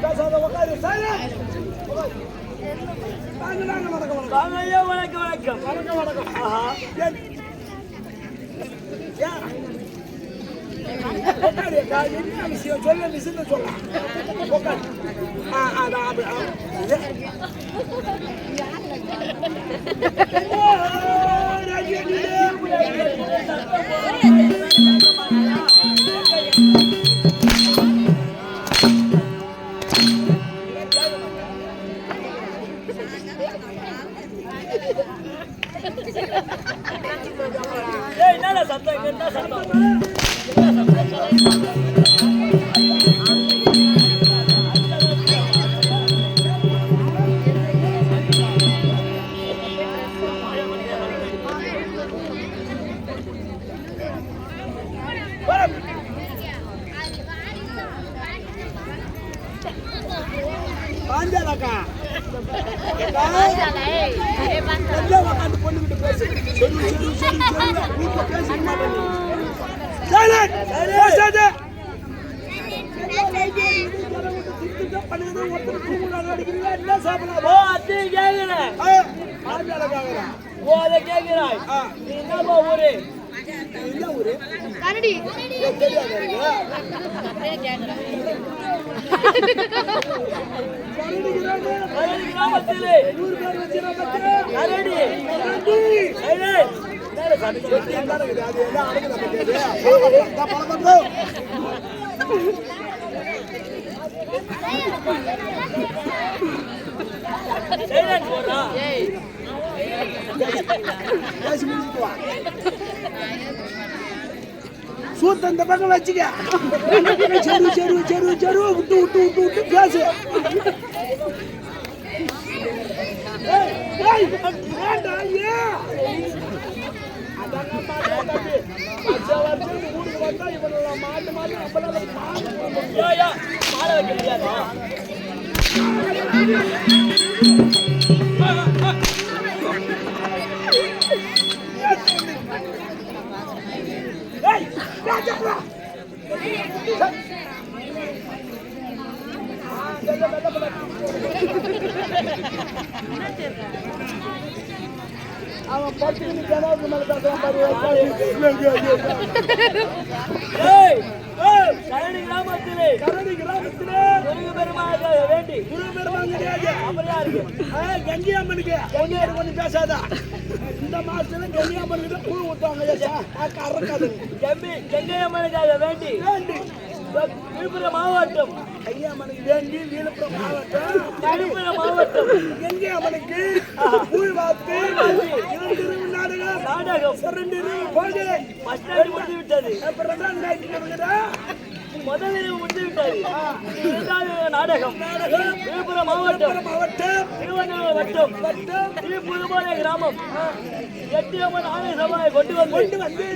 பேசாத உட்காரு வணக்கம் வணக்கம் வணக்கம். என்ன விஷயம் சொல்ல விஷயம் சொல்லலாம். என்ன சத்தம் என்ன சத்தம் பொண்ணுகிட்ட பேசு. கிராமத்திலே சூத்த இந்த பக்கம் வச்சுக்க. செரு செரு செரு செரு விட்டு விட்டு விட்டு விட்டு பேசு. அவன் பட்டுக்கு ஜனாவுக்கு மேல பேசுறான் பாரு. கரடி கிராமத்திலே பெருமாக வேண்டி கங்கி அம்மனுக்கு ஒண்ணு பேசாதா. இந்த மாசத்துல கங்கி அம்மனுக்கு பூ ஊத்துவாங்க. கங்கை அம்மனுக்காக வேண்டி விழுப்புரம் மாவட்டம் ஐயாமனுக்கு வேண்டி விழுப்புரம் மாவட்டம் விழுப்புரம் மாவட்டம் கங்கை அம்மனுக்கு பூ வாத்து நாடகம் முடிந்து விட்டது. முதல் முடிந்து விட்டது. நாடகம் விழுப்புரம் மாவட்டம் திருவண்ணாமலை வட்டம் திருப்புதுமலை கிராமம் எட்டியம்மன் ஆலய சபாவை கொண்டு வந்து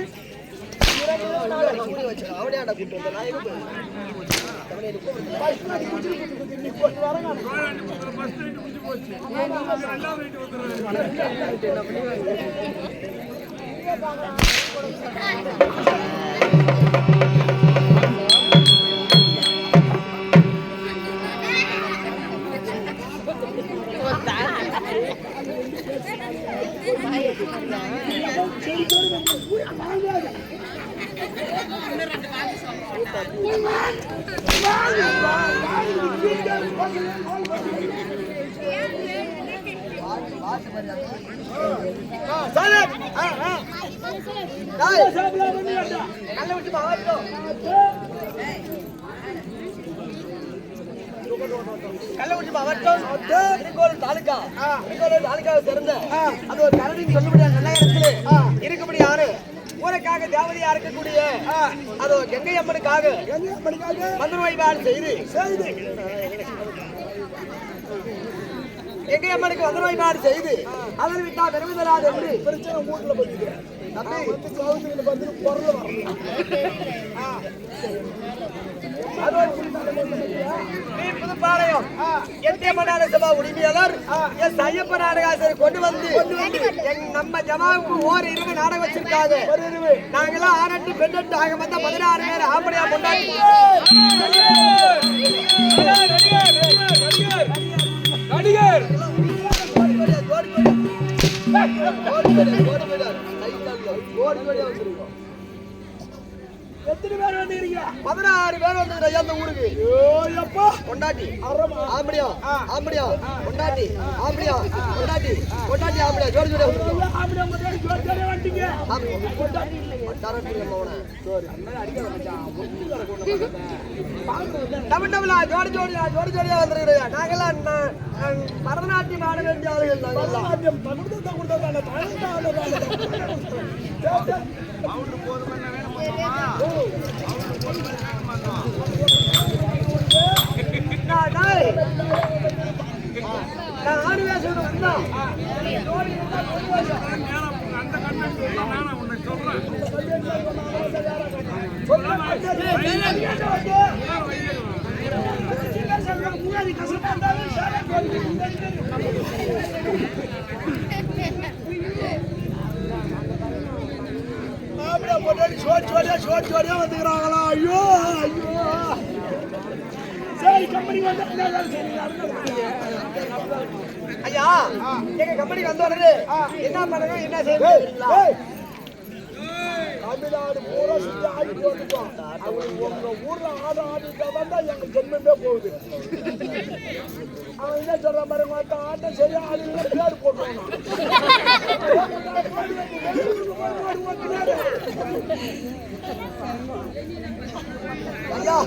கள்ளக்குறிச்சி மாவட்டம் திருக்கோவில் தாலுகா தாலுகாவை சேர்ந்த அது ஒரு கரடின்னு சொல்லக்கூடிய நகரத்திலே இருக்கக்கூடிய யாரு ஊருக்காக தேவதையா இருக்கக்கூடிய அது கங்கை அம்மனுக்காக மந்திர வழிபாடு செய்து கங்கை அம்மனுக்கு மந்திர வழிபாடு செய்து அதில் விட்டா பெருமிதராது எப்படி பிரச்சனை வீட்டுல போயிட்டு புதுப்பாளையம் கட்டியம்மனான சபா உரிமையாளர் எஸ் ஐயப்ப நாடகாசர் கொண்டு வந்து நம்ம ஜமாவுக்கு ஓரிரவு நாடகம் வச்சிருக்காங்க. நாங்கெல்லாம் ஆனட்டு பெண்ணட்டு ஆக வந்த 16 பேர் ஆம்படியா கொண்டாடி நடிகர் எத்தனை பேர் வந்தீங்க? 16 பேர் வந்து அந்த ஊருக்கு கொண்டாட்டி ஆம்படியா ஆம்படியா கொண்டாட்டி ஆம்படியா கொண்டாட்டி கொண்டாட்டி ஆம்படியா ஜோடி ஜோடி வந்துட்டீங்க. ஜோடி ஜோடியா ஜோடி ஜோடியா வந்துருக்கிறோம். நாங்கெல்லாம் பரதநாட்டியம் ஆட வேண்டிய ஆளுகள். நான் ஆறு வேஷம் வந்தா சோடியா வந்துக்கிறாங்களா? ஐயோ ஐயோ சரி கம்பெனி வந்து ஐயா எங்க கம்பெனி வந்த உடனே என்ன பண்ணணும் என்ன செய்யணும்? தமிழ்நாடு பூரா சுற்றி ஆடிட்டு வந்துட்டோம். அவங்களுக்கு உங்க ஊர்ல ஆடிட்டாதான் தான் எங்க ஜென்மமே போகுது. அவன் என்ன சொல்ற மாதிரி மற்ற ஆட்டம் சரியா ஆடுங்க பேர் போட்டுருவாங்க. ஐயா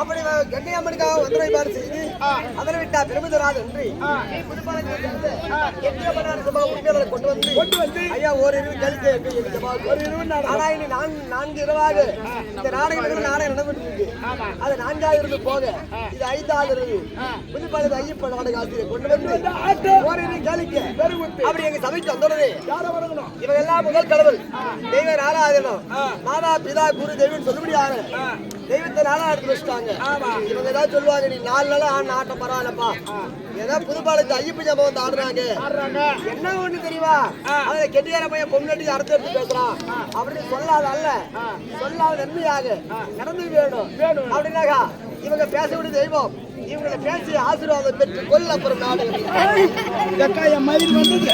அப்படி கண்ணியம்மனுக்காக வந்துரை பாடு செய்து அதனை விட்டா பெருமிதராது என்று கொண்டு வந்து ஐயா ஓரிரு கேள்வி ஆனா இனி 4 இரவாக இந்த நாடகம் நடந்துட்டு இருக்கு. அது 4ஆவது இருந்து போக இது 5ஆவது இருந்து புதுப்பாளையம் ஐயப்ப நாடக ஆசிரியர் கொண்டு வந்து ஓரிரு கேள்விக்கு அப்படி எங்க சபைக்கு வந்துடுறது. இவங்க எல்லாம் முதல் கடவுள் தெய்வ ஆராதனம் மாதா பிதா குரு தெய்வம் சொல்லுபடியாக தெய்வத்தை நாளா எடுத்து வச்சுட்டாங்க. இவங்க ஏதாவது சொல்லுவாங்க நீ 4 நாளா ஆட்டம் பரவாயில்லப்பா ஏதாவது புதுப்பாளையத்து ஐயப்ப ஜபம் வந்து ஆடுறாங்க. என்ன ஒண்ணு தெரியுமா? அதுல கெட்டியார பையன் பொம்னட்டி அர்த்தம் எடுத்து பேசுறான் அப்படின்னு சொல்லாத அல்ல சொல்லாத நன்மையாக நடந்து வேணும் அப்படின்னாக்கா இவங்க பேசக்கூடிய தெய்வம் இவங்களை பேசி ஆசீர்வாதம் பெற்று கொள்ள அப்புறம் நாடு மயில் வந்தது.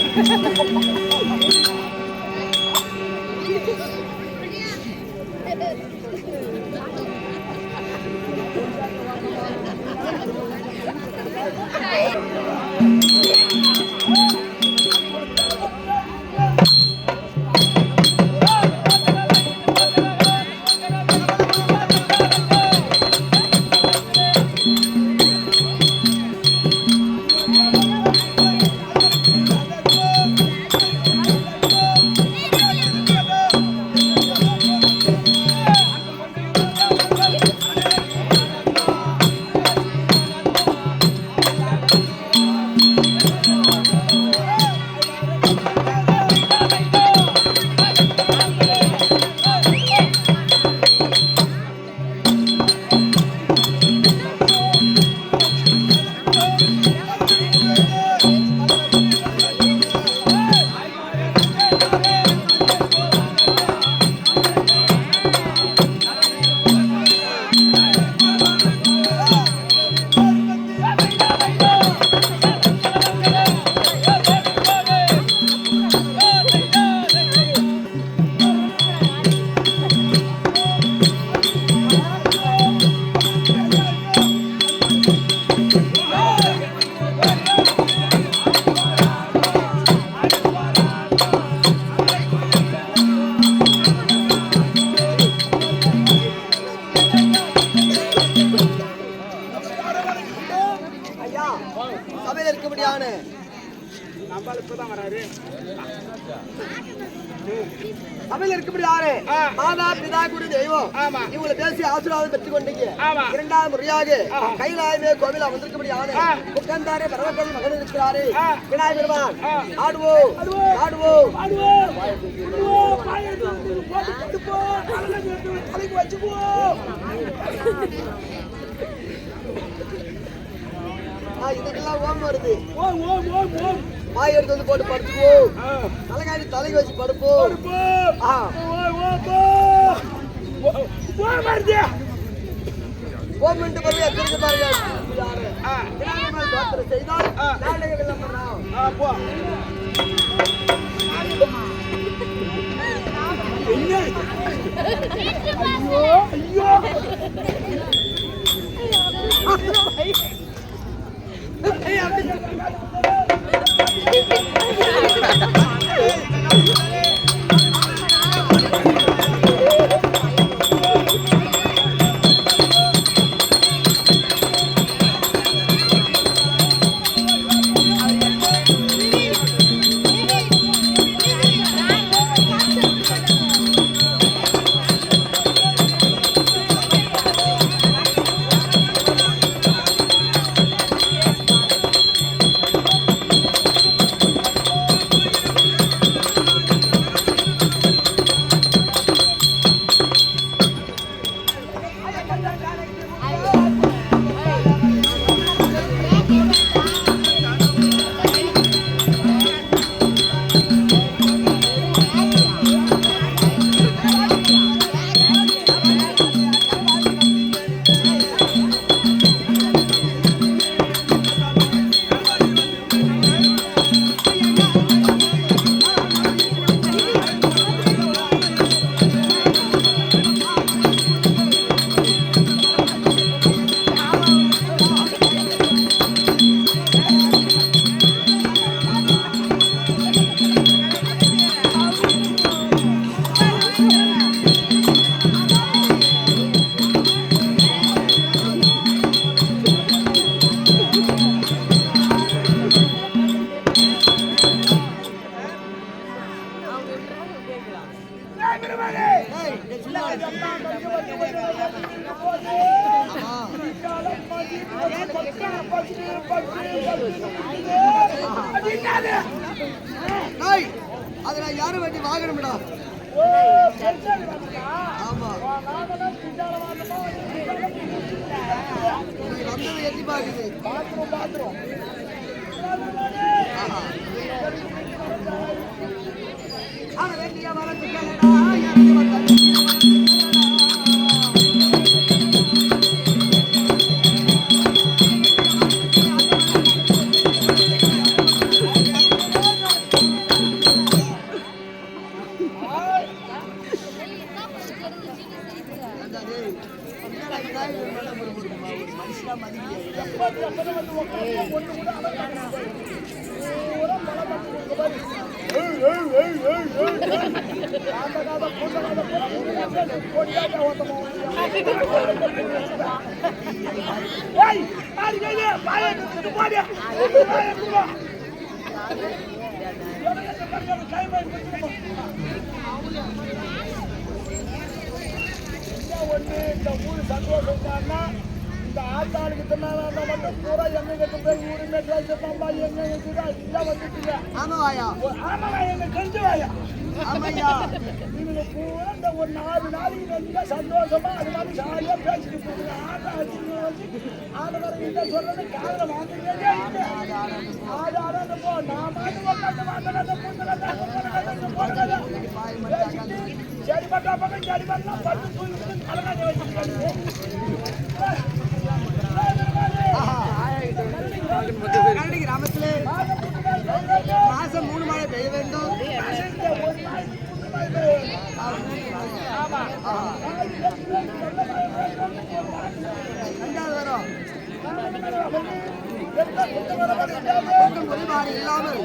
சபையில் இருக்கபடியான சபையில் இருக்கபடியாரு மாதா பிதா குரு தெய்வம் இவங்களை பேசி ஆசீர்வாதம் பெற்றுக் கொண்டீங்க. 2வது முறையாக கைலாயமே கோவிலா வந்திருக்கபடியான முக்கந்தாரே பரவக்கல் மகன் இருக்கிறாரு விநாயகர் பெருமான். ஆடுவோம் ஆடுவோம் இதுக்கெல்லாம் ஓம் வருது. ஓம் ஓம் ஓம் ஓம். வாய் எடுத்து வந்து போட்டு படுத்துவோம். தலைகாணி தலைக்கு வச்சு படுப்போம். ஓம் என்று பிறகு எத்தனை பாருங்கள் செய்தால் நாடக விளம்பரம். ஐயோ அதுல யாரும் வண்டி வாங்கணும்டா. ஆமா வந்தது எட்டி பாக்குது. பாத்ரூம் வேண்டிய வரத்துக்கா இந்த ஊர் சந்தோஷம்னா இந்த ஆத்தாளுக்கு தின்னாங்க மட்டும் பூரா எங்க போய் ஊருமே பேசுறா எங்க இதெல்லாம் வந்துட்டீங்க. ஆமாவாயா ஆமாவா எங்க கெஞ்சுவாயா. ஆமாய்யா இவங்க பூரா இந்த ஒரு 4 நாளைக்கு நல்லா சந்தோஷமா அது மாதிரி ஜாலியா பேசிட்டு போகுது. ஆட்டை அடிச்சு வச்சு ஆடுறவங்க சொல்றது காதல வாங்குறதே ஆடாட போ நான் மாட்டு சரி பட்டா பக்கம் சரி பண்ணா பட்டு தூக்கி கலகாஜ வச்சுருக்காங்க. கிராமத்துல மாசம் 3 மழை பெய்ய வேண்டும். குறைபாடு இல்லாமல்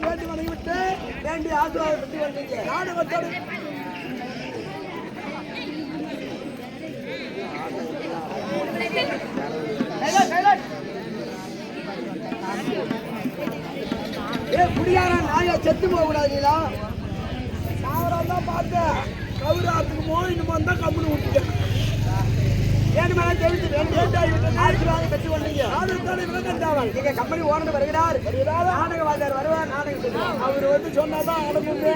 வேண்டி வணங்கி விட்டு வேண்டி ஆசீர்வாதம் பெற்று வந்தீங்க. நாடு வட்டோடு குடியாரா நாயா செத்து போக கூடாதுங்களா? சாவரம் தான் பார்த்தேன். கவுராத்துக்கு மோயின்னு வந்தா கம்முன்னு விட்டுட்டேன். நீங்க கம்பெனி ஓனர் வருகிறார், நாடகவாதியார் வருவார், நாடகம் அவர் வந்து சொன்னாதான் ஆடமுங்க.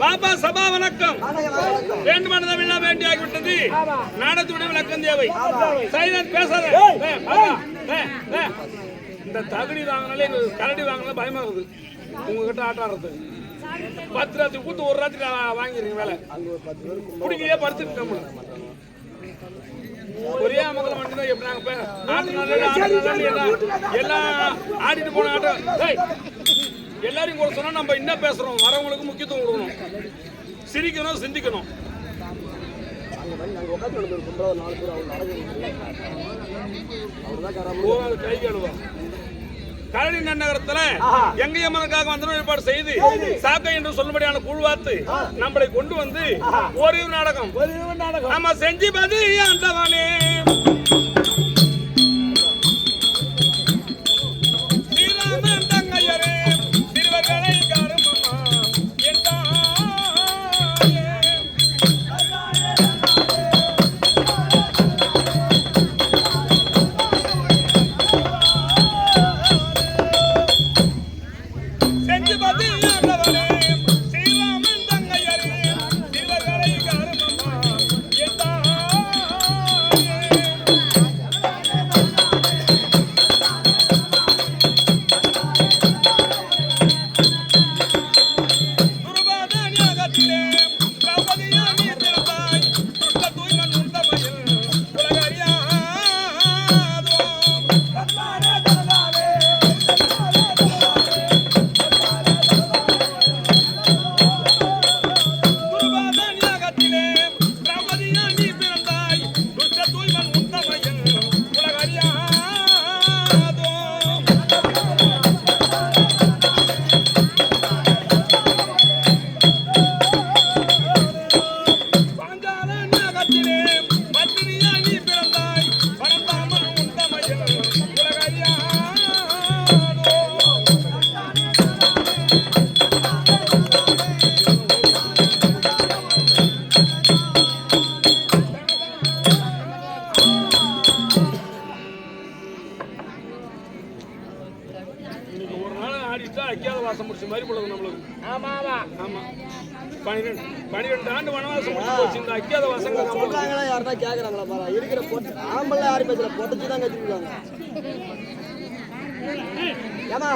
பாபா சபா வணக்கம். வேண்டுமானதை எல்லாம் வேண்டியாகிவிட்டது. நாடகத்துடைய விளக்கம் தேவை. சைலண்ட் பேசாத. இந்த தகுதி வாங்கினாலே கரடி வாங்கினாலும் பயமா இருக்குது. உங்ககிட்ட ஆட்டாடுறது 10 ராத்திரி கூத்து ஒரு ராத்திரி வாங்கிருங்க வேலை குடிக்கையே படுத்துட்டு ஒரே மக்கள் மட்டும்தான் எப்படி நாங்க எல்லாம் ஆடிட்டு போன ஆட்டம் எல்லாரையும் கூட சொன்னா நம்ம என்ன பேசுறோம், வரவங்களுக்கு முக்கியத்துவம் கொடுக்கணும், சிரிக்கணும், சிந்திக்கணும். கை கழுவோம். கரடி நன்னகரத்துல எங்கையம்மனுக்காக வந்து ஏற்பாடு செய்து சாக்கை என்று சொல்லும்படியான குழுவாத்து நம்மளை கொண்டு வந்து ஒரு நாடகம் நம்ம செஞ்சு பதி ஆண்டவனே ஸ்ரீராமன் தங்கையரே சிறுவர்களை காருமம்மா அக்கியாத வாசம் முடிச்ச மாதிரி போல நம்மளுக்கு. ஆமா ஆமா ஆமா 12 ஆண்டு வனவாசம் முடிச்சு போச்சு. இந்த அக்கியாத வாசம் சொல்றாங்களா யாரா கேக்குறாங்களா பாரு. இருக்கிற போட்டு ஆம்பள யாரும் பேசல போட்டுச்சு தான் கத்திருக்காங்க. ஏமா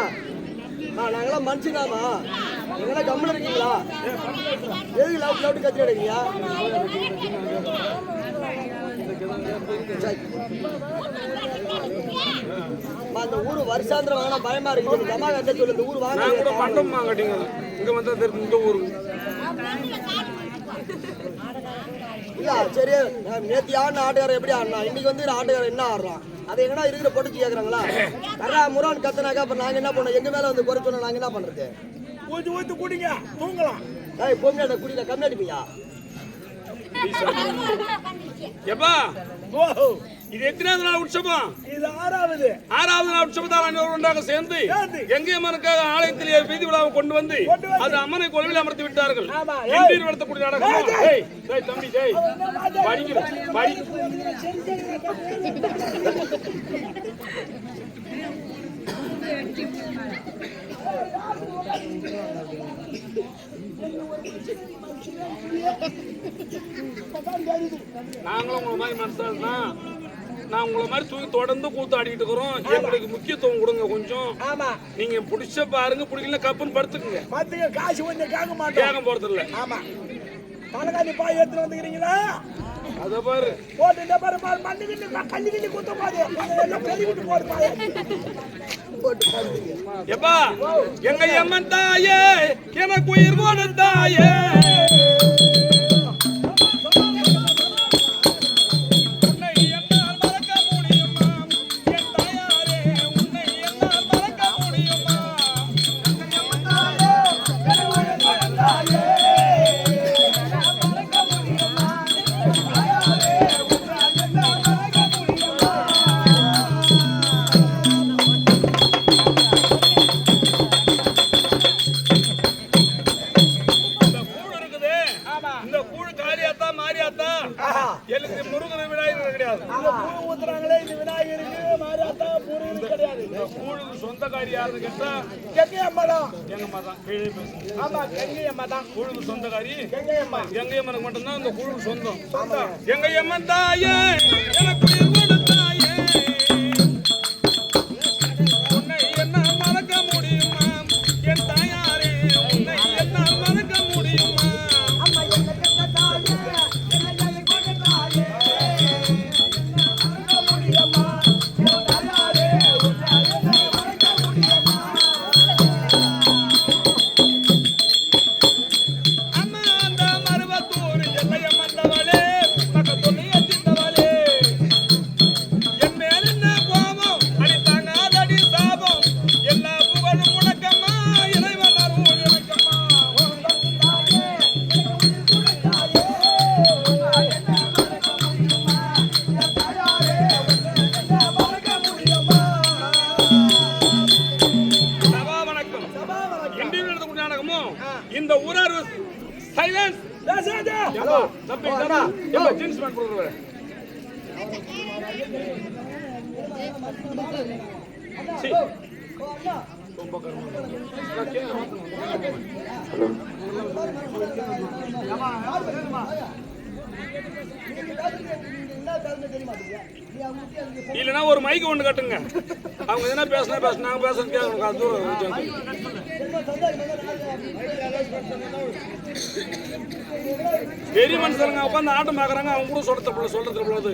நாங்களாம் மனுஷனாமா, நீங்களாம் கம்முன்னு இருக்கீங்களா? எதுக்கு லவுட் லவுட் கத்திரி அடைக்கீங்க? அந்த ஊரு வருஷாந்திரம் வாங்கினா பயமா இருக்கு. ஜமா கட்ட சொல்லு. இந்த ஊர் வாங்க மண்டம் வாங்கட்டீங்க. இங்க வந்தா இந்த ஊரு இல்ல சரி நேத்தி ஆடின ஆட்டுக்காரன் எப்படி ஆடினா இன்னைக்கு வந்து ஆட்டுக்காரன் என்ன ஆடுறான் அது எங்கடா இருக்கிற போட்டு கேக்குறாங்களா கரா முரான் கத்துனாக்கா அப்ப நாங்க என்ன பண்ணோம் எங்க மேல வந்து குறை சொன்னா நாங்க என்ன பண்றது ஊத்தி ஊத்தி குடிங்க தூங்கலாம் ஏய் பொம்மையாட குடியில கம்மியாடிப்பியா எப்பா ஓஹோ இது எத்தனாவது நாள் உற்சவம் இது ஆறாவது நாள் உற்சவத்தால் அனைவரும் ஒன்றாக சேர்ந்து எங்கே அம்மனுக்காக ஆலயத்திலே வீதி விழாவை கொண்டு வந்து அது அம்மனை கொள்ளையில் அமர்த்தி விட்டார்கள் இன்றீர் நடத்தக்கூடிய நாடகம் ஏய் டேய் தம்பி டேய் படிக்கிற படி நாங்களும் உங்களை மாதிரி மனசாருன்னா நான் உங்களை மாதிரி தூக்கி தொடர்ந்து கூத்து ஆடிக்கிட்டு இருக்கிறோம் எங்களுக்கு முக்கியத்துவம் கொடுங்க கொஞ்சம் ஆமா நீங்க பிடிச்ச பாருங்க பிடிக்கல கப்புன்னு படுத்துக்குங்க பாத்துங்க காசு கொஞ்சம் கேட்க மாட்டோம் கேட்க போறது இல்ல ஆமா தலைகாணி பாய் எடுத்து வந்துக்கிறீங்களா அத பாரு போட்டு இந்த பாரு பாரு மண்ணு கிண்ணு கண்ணு கிண்ணி குத்த பாரு எல்லாம் கழுவி விட்டு போடு பாரு எப்பா எங்க அம்மன் தாயே எனக்கு உயிர் போன தாயே சொந்தக்காரி யாருன்னு கேட்டா கங்கை அம்மா தான் எங்க அம்மா தான் கீழே பேசுங்க ஆமா கங்கை அம்மா தான் குழுக்கு சொந்தக்காரி கங்கை அம்மா எங்க அம்மனுக்கு மட்டும்தான் இந்த குழுக்கு சொந்தம் எங்க அம்மன் தாயே எனக்கு உயிர் கொண்ட தாயே உன்னை என்னால் மறக்க முடியுமா என் தாயாரே உன்னை என்னால் மறக்க முடியுமா அம்மா என்ன கண்ட தாயே என்ன கொண்ட தாயே மறக்க முடியுமா என் தாயாரே உன்னை மறக்க முடியுமா அம்மா அந்த மருவத்தூர் எல்லைய மந்தவளே பக்கத்துணை அச்சிந்தவளே என் மேல் என்ன கோபம் அடித்தாங்க அதடி சாபம் எல்லா புகழும் உனக்கம்மா இறைவன் அருள் எனக்கம்மா சபா வணக்கம் இந்தியில் நடத்தக்கூடிய நாடகமும் இந்த ஊரார் சைலன்ஸ் பேசாதே தம்பி தம்பி ஜீன்ஸ் பேண்ட் போடுறவரு இல்லைன்னா ஒரு மைக்கு ஒண்ணு கட்டுங்க அவங்க என்ன பேசினா நாங்க பேசுறது கேட்கணும் அது தூரம் வச்சு. பெரிய மனுஷங்க உட்காந்து ஆட்டம் பாக்குறாங்க அவங்க கூட சொல்றது போது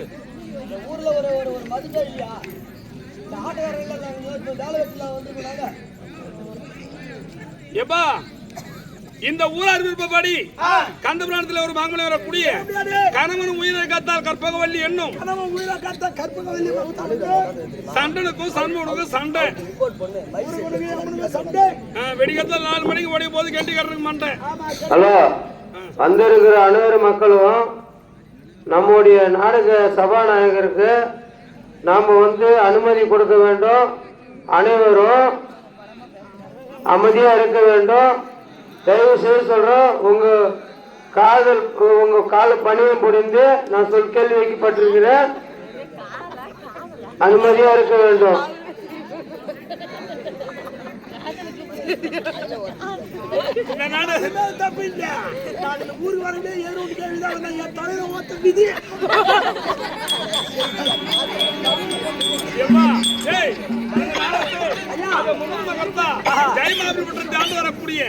ஊர்ல ஒரு ஒரு ஒரு மதிப்பே இல்லையா இந்த ஆட்டுக்காரர்கள் வேலை வச்சுலாம் வந்துருக்காங்க எப்பா இந்த ஊரார் விருப்பப்படி கந்தபுராணத்தில் ஒரு மாங்கனி வரக்கூடிய கணவன் உயிரை காத்தால் கற்பகவல்லி என்னும் கணவன் உயிரை காத்த கற்பகவல்லி சண்டனுக்கும் சண்முகனுக்கும் சண்டை சண்டை வெடிக்கத்தால் 4 மணிக்கு ஓடிய போது கெட்டி கட்டுறதுக்கு மண்டை. ஹலோ வந்திருக்கிற அனைவரு மக்களும் நம்முடைய நாடக சபாநாயகருக்கு நாம் அனுமதி கொடுக்க வேண்டும். அனைவரும் அமைதியா இருக்க வேண்டும். தயவு செய்து சொல்றோம், உங்க கால பணியும் புரிந்து நான் கேள்வி வைக்கப்பட்டிருக்கிறேன். அனுமதியா இருக்க வேண்டும். தப்பு இல்ல நான் இந்த ஊருக்கு வரவே ஏறோடு கேள்விதான் என் தலையில ஓத்த விதி வரக்கூடிய